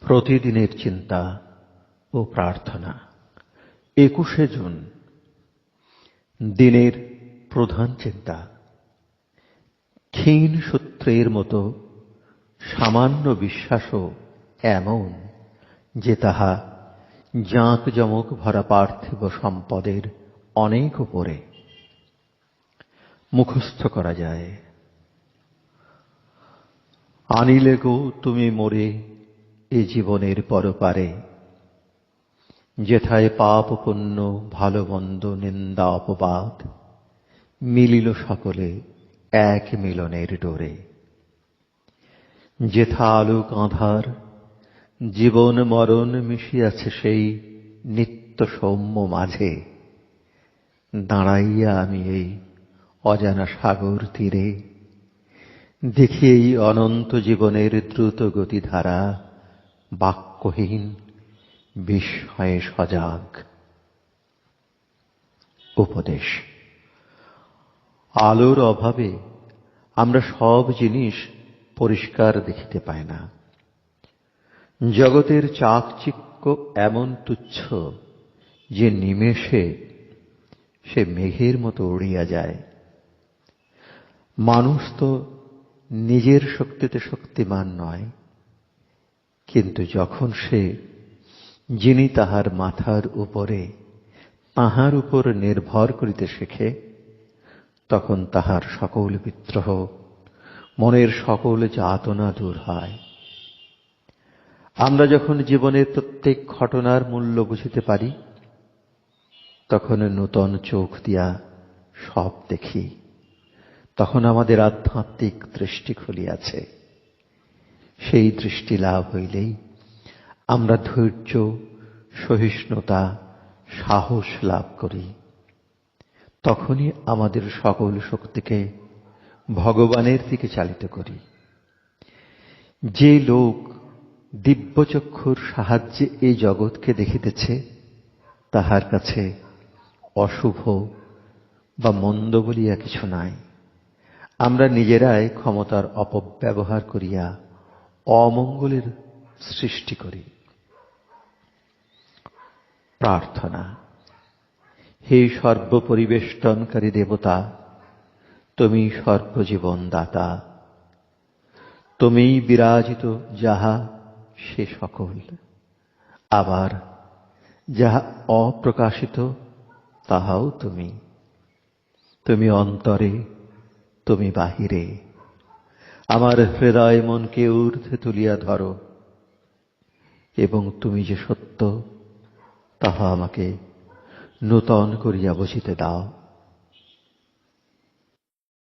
প্রতিদিনের চিন্তা ও প্রার্থনা। 21শে জুন দিনের প্রধান চিন্তা। ক্ষীণ সূত্রের মতো সামান্য বিশ্বাসও এমন যে তাহা জাঁকজমক ভরা পার্থিব সম্পদের অনেক উপরে। মুখস্থ করা যায়। আনিলে গো তুমি মোরে এ জীবনের পরপারে, যেথায় পাপ পুণ্য ভালো মন্দ নিন্দা অপবাদ মিলিল সকলে এক মিলনের ডোরে। যেথা আলোক আঁধার জীবন মরণ মিশিয়াছে সেই নিত্য সৌম্য মাঝে, দাঁড়াইয়া আমি এই অজানা সাগর তীরে, দেখি এই অনন্ত জীবনের দ্রুত গতিধারা বাক্যহীন বিস্ময়ে সজাগ। উপদেশ। আলোর অভাবে আমরা সব জিনিস পরিষ্কার দেখিতে পাই না। জগতের চাকচিক্য এমন তুচ্ছ যে নিমেষে সে মেঘের মতো উড়িয়া যায়। মানুষ তো নিজের শক্তিতে শক্তিমান নয়, কিন্তু যখন সে যিনি তাহার মাথার উপরে তাহার উপর নির্ভর করিতে শেখে, তখন তাহার সকল বিদ্রোহ মনের সকল যাতনা দূর হয়। আমরা যখন জীবনের প্রত্যেক ঘটনার মূল্য বুঝিতে পারি, তখন নূতন চোখ দিয়া সব দেখি। তখন আমাদের আধ্যাত্মিক দৃষ্টি খুলিয়াছে। সেই দৃষ্টি লাভ হইলেই আমরা ধৈর্য, সহিষ্ণুতা, সাহস লাভ করি। তখনই আমাদের সকল শক্তিকে ভগবানের দিকে চালিত করি। যে লোক দিব্যচক্ষুর সাহায্যে এই জগৎকে দেখিতেছে, তাহার কাছে অশুভ বা মন্দ বলিয়া কিছু নাই। আমরা নিজেরাই ক্ষমতার অপব্যবহার করিয়া অমঙ্গলের সৃষ্টি করি। প্রার্থনা। হে সর্বপরিবেষ্টনকারী দেবতা, তুমি সর্বজীবন দাতা। তুমিই বিরাজিত যাহা সে সকল, আবার যাহা অপ্রকাশিত তাহাও তুমি। তুমি অন্তরে, তুমি বাহিরে। আমার হৃদয় মনকে ঊর্ধ্বে তুলিয়া ধরো, এবং তুমি যে সত্য তাহা আমাকে নূতন করিয়া বুঝিতে দাও।